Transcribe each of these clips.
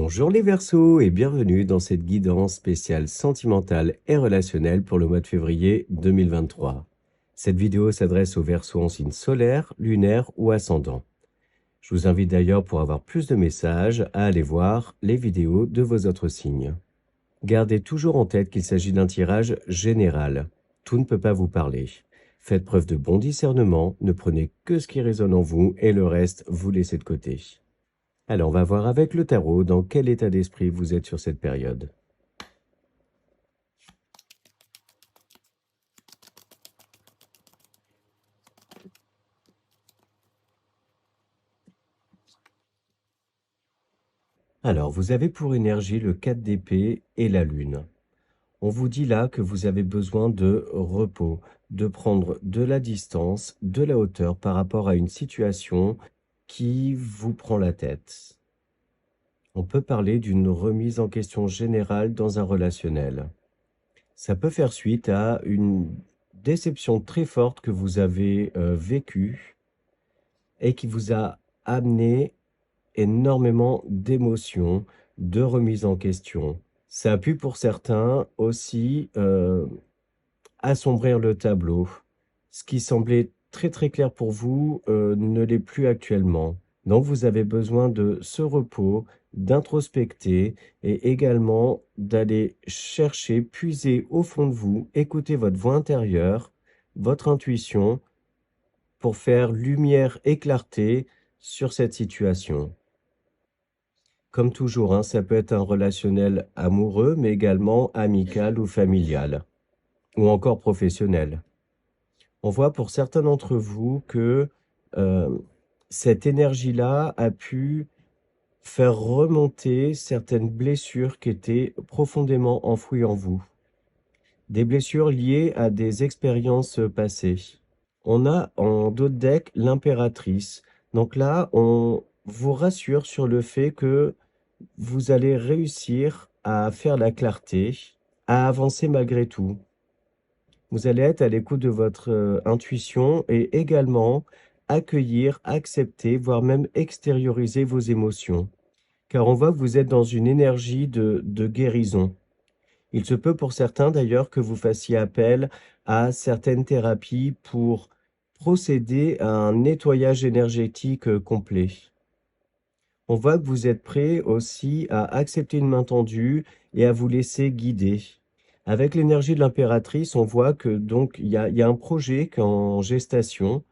Bonjour les Verseaux et bienvenue dans cette guidance spéciale sentimentale et relationnelle pour le mois de février 2023. Cette vidéo s'adresse aux Verseaux en signe solaire, lunaire ou ascendant. Je vous invite d'ailleurs pour avoir plus de messages à aller voir les vidéos de vos autres signes. Gardez toujours en tête qu'il s'agit d'un tirage général. Tout ne peut pas vous parler. Faites preuve de bon discernement, ne prenez que ce qui résonne en vous et le reste, vous laissez de côté. Alors, on va voir avec le tarot dans quel état d'esprit vous êtes sur cette période. Alors, vous avez pour énergie le 4 d'épée et la lune. On vous dit là que vous avez besoin de repos, de prendre de la distance, de la hauteur par rapport à une situation qui vous prend la tête. On peut parler d'une remise en question générale dans un relationnel. Ça peut faire suite à une déception très forte que vous avez vécue et qui vous a amené énormément d'émotions, de remise en question. Ça a pu pour certains aussi assombrir le tableau. Ce qui semblait très très clair pour vous ne l'est plus actuellement. Donc vous avez besoin de ce repos, d'introspecter et également d'aller chercher, puiser au fond de vous, écouter votre voix intérieure, votre intuition pour faire lumière et clarté sur cette situation. Comme toujours, hein, ça peut être un relationnel amoureux, mais également amical ou familial, ou encore professionnel. On voit pour certains d'entre vous que cette énergie-là a pu faire remonter certaines blessures qui étaient profondément enfouies en vous. Des blessures liées à des expériences passées. On a en dos de deck l'impératrice. Donc là, on vous rassure sur le fait que vous allez réussir à faire la clarté, à avancer malgré tout. Vous allez être à l'écoute de votre intuition et également accueillir, accepter, voire même extérioriser vos émotions. Car on voit que vous êtes dans une énergie de guérison. Il se peut pour certains d'ailleurs que vous fassiez appel à certaines thérapies pour procéder à un nettoyage énergétique complet. On voit que vous êtes prêt aussi à accepter une main tendue et à vous laisser guider. Avec l'énergie de l'impératrice, on voit que donc il y a un projet qui est en gestation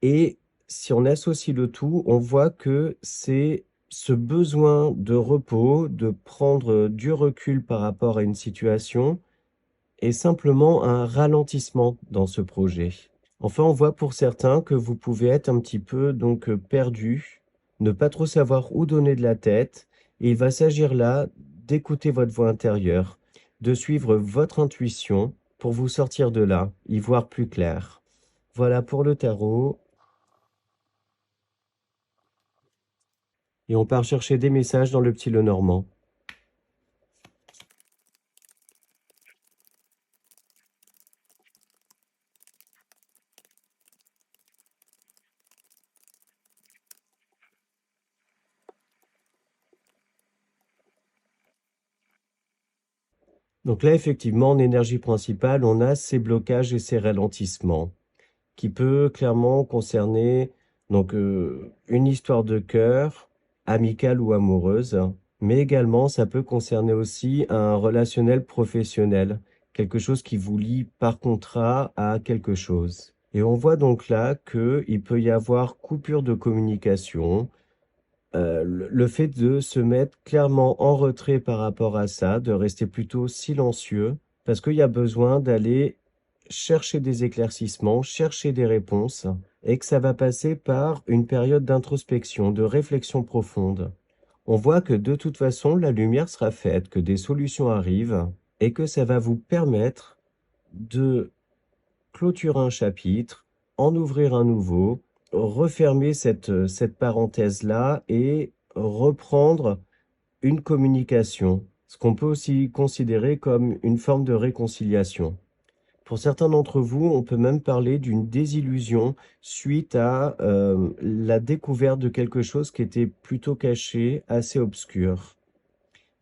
et si on associe le tout, on voit que c'est ce besoin de repos, de prendre du recul par rapport à une situation et simplement un ralentissement dans ce projet. Enfin, on voit pour certains que vous pouvez être un petit peu donc perdu, ne pas trop savoir où donner de la tête, et il va s'agir là d'écouter votre voix intérieure, de suivre votre intuition pour vous sortir de là, y voir plus clair. Voilà pour le tarot. Et on part chercher des messages dans le petit Lenormand. Donc là, effectivement, en énergie principale, on a ces blocages et ces ralentissements qui peut clairement concerner donc une histoire de cœur, amicale ou amoureuse, mais également ça peut concerner aussi un relationnel professionnel, quelque chose qui vous lie par contrat à quelque chose. Et on voit donc là qu'il peut y avoir coupure de communication, le fait de se mettre clairement en retrait par rapport à ça, de rester plutôt silencieux, parce qu'il y a besoin d'aller chercher des éclaircissements, chercher des réponses, et que ça va passer par une période d'introspection, de réflexion profonde. On voit que de toute façon, la lumière sera faite, que des solutions arrivent, et que ça va vous permettre de clôturer un chapitre, en ouvrir un nouveau, refermer cette parenthèse-là et reprendre une communication, ce qu'on peut aussi considérer comme une forme de réconciliation. Pour certains d'entre vous, on peut même parler d'une désillusion suite à la découverte de quelque chose qui était plutôt caché, assez obscur.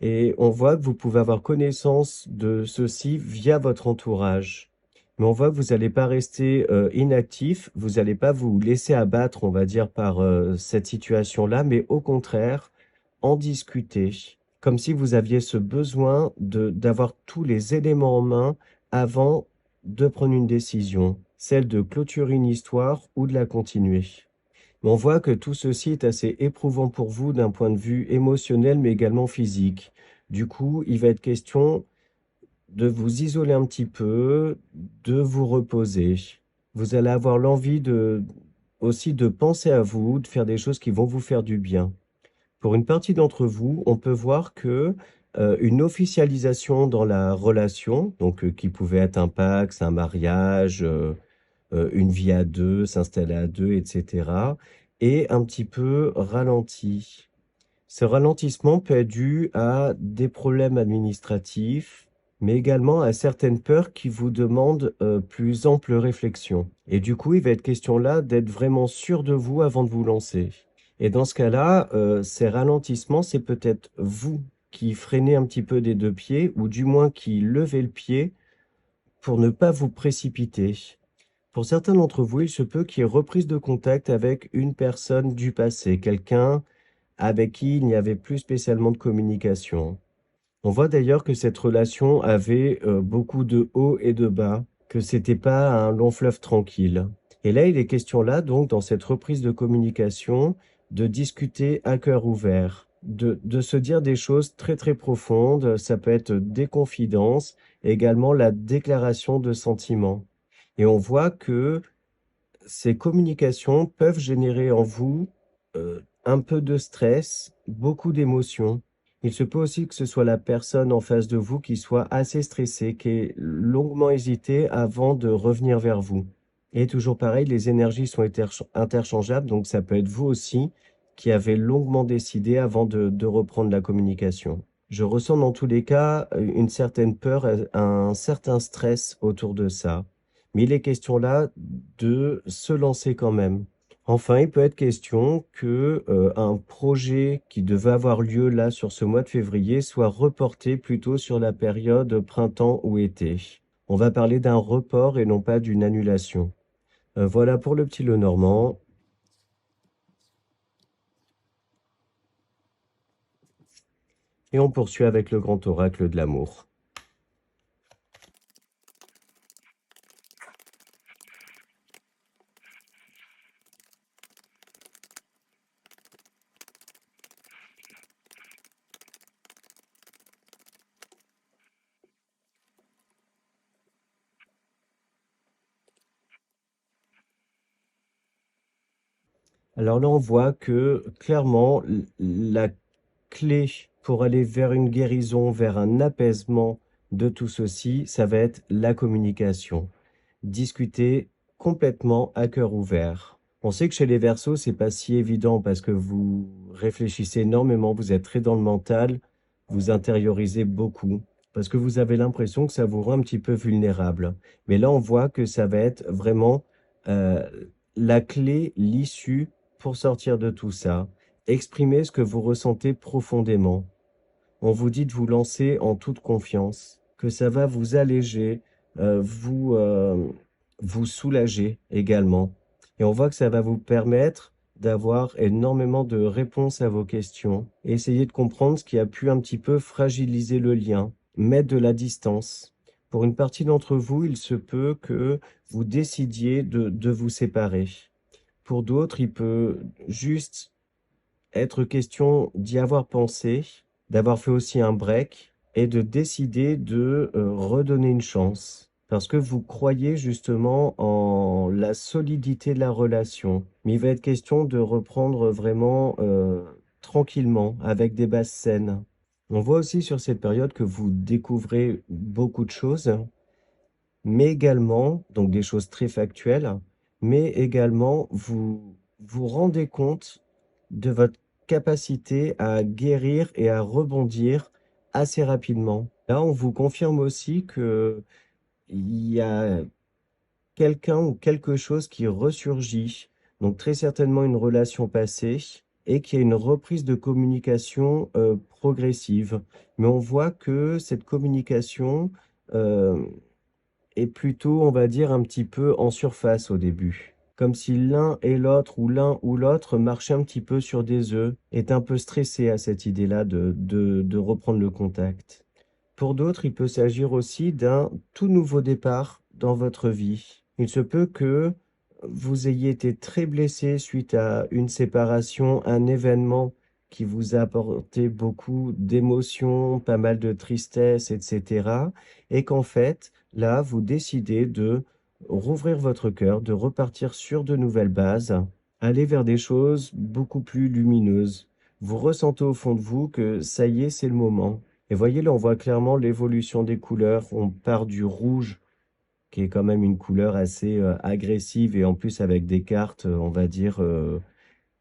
et on voit que vous pouvez avoir connaissance de ceci via votre entourage. Mais on voit que vous n'allez pas rester inactif, vous n'allez pas vous laisser abattre, on va dire, par cette situation-là, mais au contraire, en discuter, comme si vous aviez ce besoin d'avoir tous les éléments en main avant de prendre une décision, celle de clôturer une histoire ou de la continuer. Mais on voit que tout ceci est assez éprouvant pour vous d'un point de vue émotionnel, mais également physique. Du coup, il va être question de vous isoler un petit peu, de vous reposer. Vous allez avoir l'envie aussi de penser à vous, de faire des choses qui vont vous faire du bien. Pour une partie d'entre vous, on peut voir que une officialisation dans la relation, donc qui pouvait être un pacte, un mariage, une vie à deux, s'installer à deux, etc., est un petit peu ralenti. Ce ralentissement peut être dû à des problèmes administratifs, mais également à certaines peurs qui vous demandent plus ample réflexion. Et du coup, il va être question là d'être vraiment sûr de vous avant de vous lancer. Et dans ce cas-là, ces ralentissements, c'est peut-être vous qui freinez un petit peu des deux pieds, ou du moins qui levez le pied pour ne pas vous précipiter. Pour certains d'entre vous, il se peut qu'il y ait reprise de contact avec une personne du passé, quelqu'un avec qui il n'y avait plus spécialement de communication. On voit d'ailleurs que cette relation avait beaucoup de hauts et de bas, que c'était pas un long fleuve tranquille. Et là, il est question là, donc, dans cette reprise de communication, de discuter à cœur ouvert, de se dire des choses très très profondes. Ça peut être des confidences, également la déclaration de sentiments. Et on voit que ces communications peuvent générer en vous un peu de stress, beaucoup d'émotions. Il se peut aussi que ce soit la personne en face de vous qui soit assez stressée, qui ait longuement hésité avant de revenir vers vous. Et toujours pareil, les énergies sont interchangeables, donc ça peut être vous aussi qui avez longuement décidé avant de reprendre la communication. Je ressens dans tous les cas une certaine peur, un certain stress autour de ça. Mais il est question là de se lancer quand même. Enfin, il peut être question que un projet qui devait avoir lieu là sur ce mois de février soit reporté plutôt sur la période printemps ou été. On va parler d'un report et non pas d'une annulation. Voilà pour le petit Lenormand. Et on poursuit avec le grand oracle de l'amour. Alors là, on voit que clairement, la clé pour aller vers une guérison, vers un apaisement de tout ceci, ça va être la communication. Discuter complètement à cœur ouvert. On sait que chez les Verseaux, c'est pas si évident parce que vous réfléchissez énormément, vous êtes très dans le mental, vous intériorisez beaucoup, parce que vous avez l'impression que ça vous rend un petit peu vulnérable. Mais là, on voit que ça va être vraiment euh, la clé, l'issue pour sortir de tout ça. Exprimez ce que vous ressentez profondément. On vous dit de vous lancer en toute confiance, que ça va vous alléger, vous soulager également. Et on voit que ça va vous permettre d'avoir énormément de réponses à vos questions. Essayez de comprendre ce qui a pu un petit peu fragiliser le lien, mettre de la distance. Pour une partie d'entre vous, il se peut que vous décidiez de vous séparer. Pour d'autres, il peut juste être question d'y avoir pensé, d'avoir fait aussi un break et de décider de redonner une chance. Parce que vous croyez justement en la solidité de la relation. Mais il va être question de reprendre vraiment tranquillement, avec des bases saines. On voit aussi sur cette période que vous découvrez beaucoup de choses, mais également, donc des choses très factuelles, mais également vous vous rendez compte de votre capacité à guérir et à rebondir assez rapidement. Là, on vous confirme aussi que il y a quelqu'un ou quelque chose qui ressurgit, donc très certainement une relation passée, et qu'il y a une reprise de communication progressive. Mais on voit que cette communication euh, est plutôt, on va dire, un petit peu en surface au début. Comme si l'un et l'autre, ou l'un ou l'autre, marchait un petit peu sur des œufs, est un peu stressé à cette idée-là de reprendre le contact. Pour d'autres, il peut s'agir aussi d'un tout nouveau départ dans votre vie. Il se peut que vous ayez été très blessé suite à une séparation, un événement qui vous a apporté beaucoup d'émotions, pas mal de tristesse, etc. Et qu'en fait, là, vous décidez de rouvrir votre cœur, de repartir sur de nouvelles bases, aller vers des choses beaucoup plus lumineuses. Vous ressentez au fond de vous que ça y est, c'est le moment. Et voyez, là, on voit clairement l'évolution des couleurs. On part du rouge, qui est quand même une couleur assez agressive, et en plus avec des cartes, on va dire,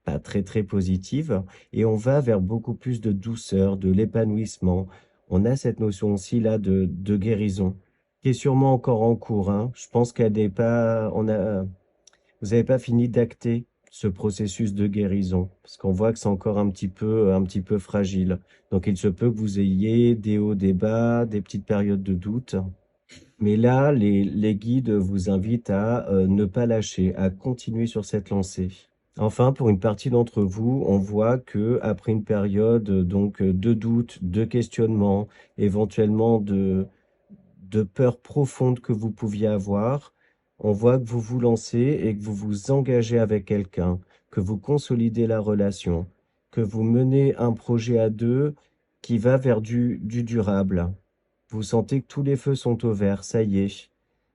pas très, très positives. Et on va vers beaucoup plus de douceur, de l'épanouissement. On a cette notion aussi là de guérison, qui est sûrement encore en cours, hein. Je pense qu'elle n'est pas, vous n'avez pas fini d'acter ce processus de guérison, parce qu'on voit que c'est encore un petit peu fragile. Donc, il se peut que vous ayez des hauts, des bas, des petites périodes de doute. Mais là, les guides vous invitent à ne pas lâcher, à continuer sur cette lancée. Enfin, pour une partie d'entre vous, on voit que après une période de doute, de questionnement, éventuellement de peur profonde que vous pouviez avoir, on voit que vous vous lancez et que vous vous engagez avec quelqu'un, que vous consolidez la relation, que vous menez un projet à deux qui va vers du durable. Vous sentez que tous les feux sont au vert, ça y est.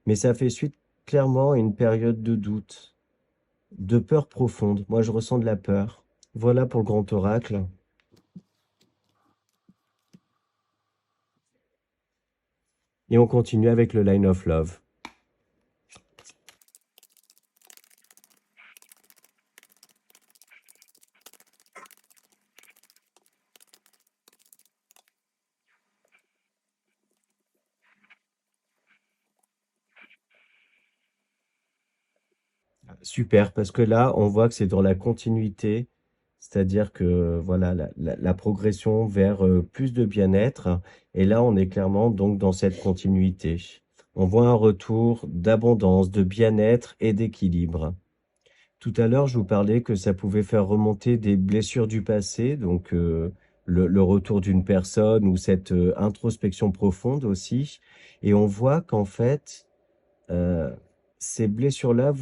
Mais ça fait suite clairement à une période de doute, de peur profonde. Moi, je ressens de la peur. Voilà pour le grand oracle. Et on continue avec le Line of Love. Super, parce que là, on voit que c'est dans la continuité, c'est-à-dire que voilà, la progression vers plus de bien-être. Et là, on est clairement donc dans cette continuité. On voit un retour d'abondance, de bien-être et d'équilibre. Tout à l'heure, je vous parlais que ça pouvait faire remonter des blessures du passé, donc le retour d'une personne ou cette introspection profonde aussi. Et on voit qu'en fait, Heu, ces blessures-là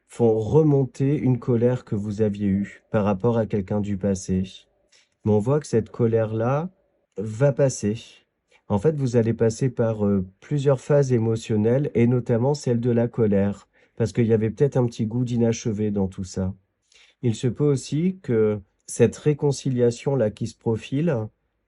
font remonter une colère que vous aviez eue par rapport à quelqu'un du passé. Mais on voit que cette colère-là va passer. En fait, vous allez passer par, plusieurs phases émotionnelles, et notamment celle de la colère, parce qu'il y avait peut-être un petit goût d'inachevé dans tout ça. Il se peut aussi que cette réconciliation-là qui se profile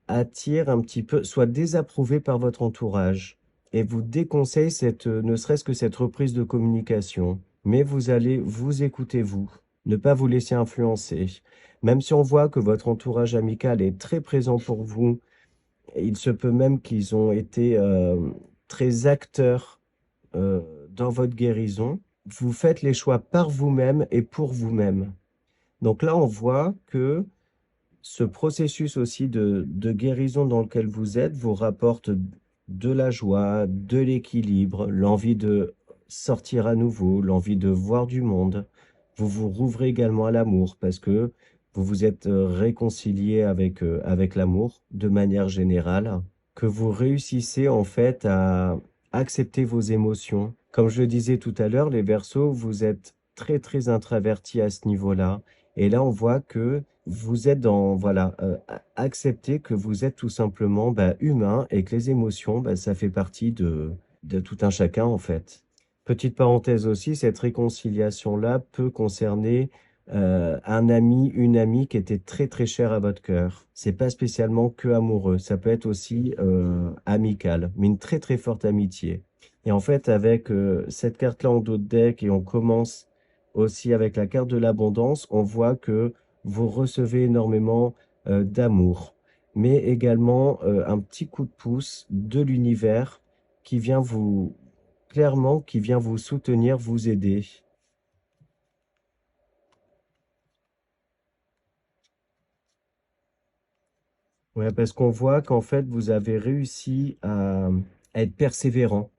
attire un petit peu, soit désapprouvée par votre entourage, et vous déconseille cette, ne serait-ce que cette reprise de communication. Mais vous allez vous écouter vous, ne pas vous laisser influencer. Même si on voit que votre entourage amical est très présent pour vous, il se peut même qu'ils ont été très acteurs dans votre guérison. Vous faites les choix par vous-même et pour vous-même. Donc là, on voit que ce processus aussi de guérison dans lequel vous êtes vous rapporte de la joie, de l'équilibre, l'envie de sortir à nouveau, l'envie de voir du monde. Vous vous rouvrez également à l'amour parce que vous vous êtes réconcilié avec l'amour de manière générale, que vous réussissez en fait à accepter vos émotions. Comme je le disais tout à l'heure, les Verseaux, vous êtes très très introvertis à ce niveau-là. Et là, on voit que vous êtes dans, voilà, accepter que vous êtes tout simplement bah, humain, et que les émotions, bah, ça fait partie de tout un chacun, en fait. Petite parenthèse aussi, cette réconciliation-là peut concerner un ami, une amie qui était très très chère à votre cœur. C'est pas spécialement que amoureux, ça peut être aussi amical, mais une très très forte amitié. Et en fait, avec cette carte-là en dos de deck, et on commence aussi avec la carte de l'abondance, on voit que vous recevez énormément d'amour, mais également un petit coup de pouce de l'univers qui vient vous, clairement, qui vient vous soutenir, vous aider. Ouais, parce qu'on voit qu'en fait, vous avez réussi à être persévérant.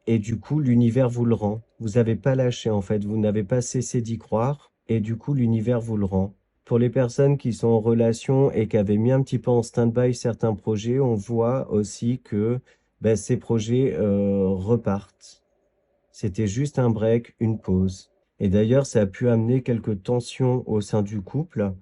Et du coup, l'univers vous le rend. Vous n'avez pas lâché, en fait. Vous n'avez pas cessé d'y croire. Et du coup, l'univers vous le rend. Pour les personnes qui sont en relation et qui avaient mis un petit peu en stand-by certains projets, on voit aussi que ben, ces projets repartent. C'était juste un break, une pause. Et d'ailleurs, ça a pu amener quelques tensions au sein du couple,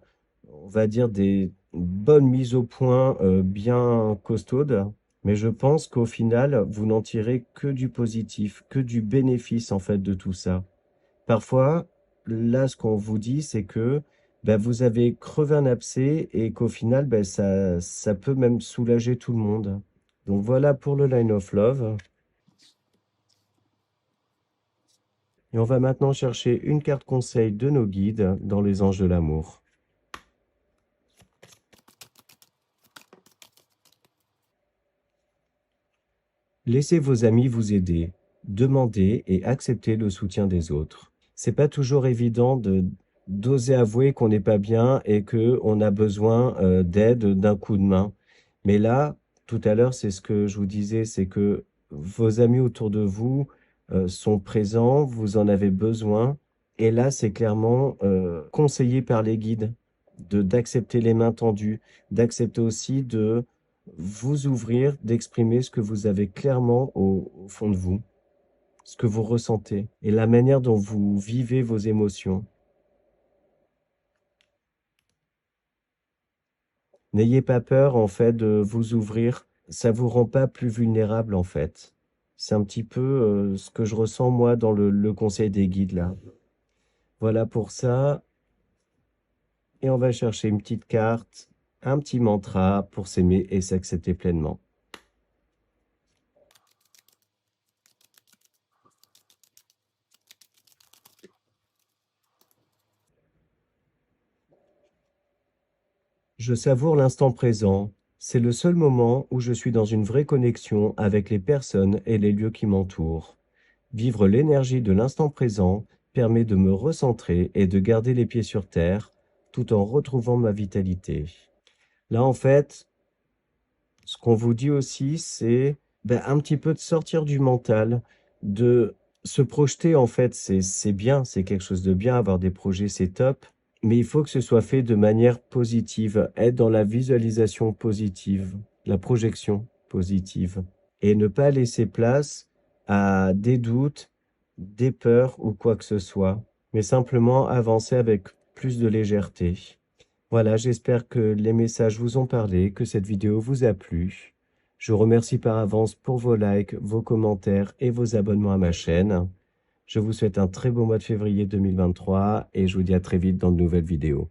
on va dire des bonnes mises au point bien costaudes. Mais je pense qu'au final, vous n'en tirez que du positif, que du bénéfice en fait de tout ça. Parfois, là, ce qu'on vous dit, c'est que ben, vous avez crevé un abcès et qu'au final, ben, ça peut même soulager tout le monde. Donc voilà pour le Line of Love. Et on va maintenant chercher une carte conseil de nos guides dans les anges de l'amour. Laissez vos amis vous aider. Demandez et acceptez le soutien des autres. C'est pas toujours évident de d'oser avouer qu'on n'est pas bien et que on a besoin d'aide, d'un coup de main. Mais là, tout à l'heure, c'est ce que je vous disais, c'est que vos amis autour de vous sont présents, vous en avez besoin. Et là, c'est clairement conseillé par les guides de d'accepter les mains tendues, d'accepter aussi de vous ouvrir, d'exprimer ce que vous avez clairement au fond de vous, ce que vous ressentez et la manière dont vous vivez vos émotions. N'ayez pas peur, en fait, de vous ouvrir. Ça vous rend pas plus vulnérable, en fait. C'est un petit peu ce que je ressens, moi, dans le conseil des guides, là. Voilà pour ça. Et on va chercher une petite carte, un petit mantra pour s'aimer et s'accepter pleinement. Je savoure l'instant présent. C'est le seul moment où je suis dans une vraie connexion avec les personnes et les lieux qui m'entourent. Vivre l'énergie de l'instant présent permet de me recentrer et de garder les pieds sur terre tout en retrouvant ma vitalité. Là, en fait, ce qu'on vous dit aussi, c'est ben, un petit peu de sortir du mental, de se projeter, en fait, c'est bien, c'est quelque chose de bien, avoir des projets, c'est top, mais il faut que ce soit fait de manière positive, être dans la visualisation positive, la projection positive, et ne pas laisser place à des doutes, des peurs ou quoi que ce soit, mais simplement avancer avec plus de légèreté. Voilà, j'espère que les messages vous ont parlé, que cette vidéo vous a plu. Je vous remercie par avance pour vos likes, vos commentaires et vos abonnements à ma chaîne. Je vous souhaite un très beau mois de février 2023 et je vous dis à très vite dans de nouvelles vidéos.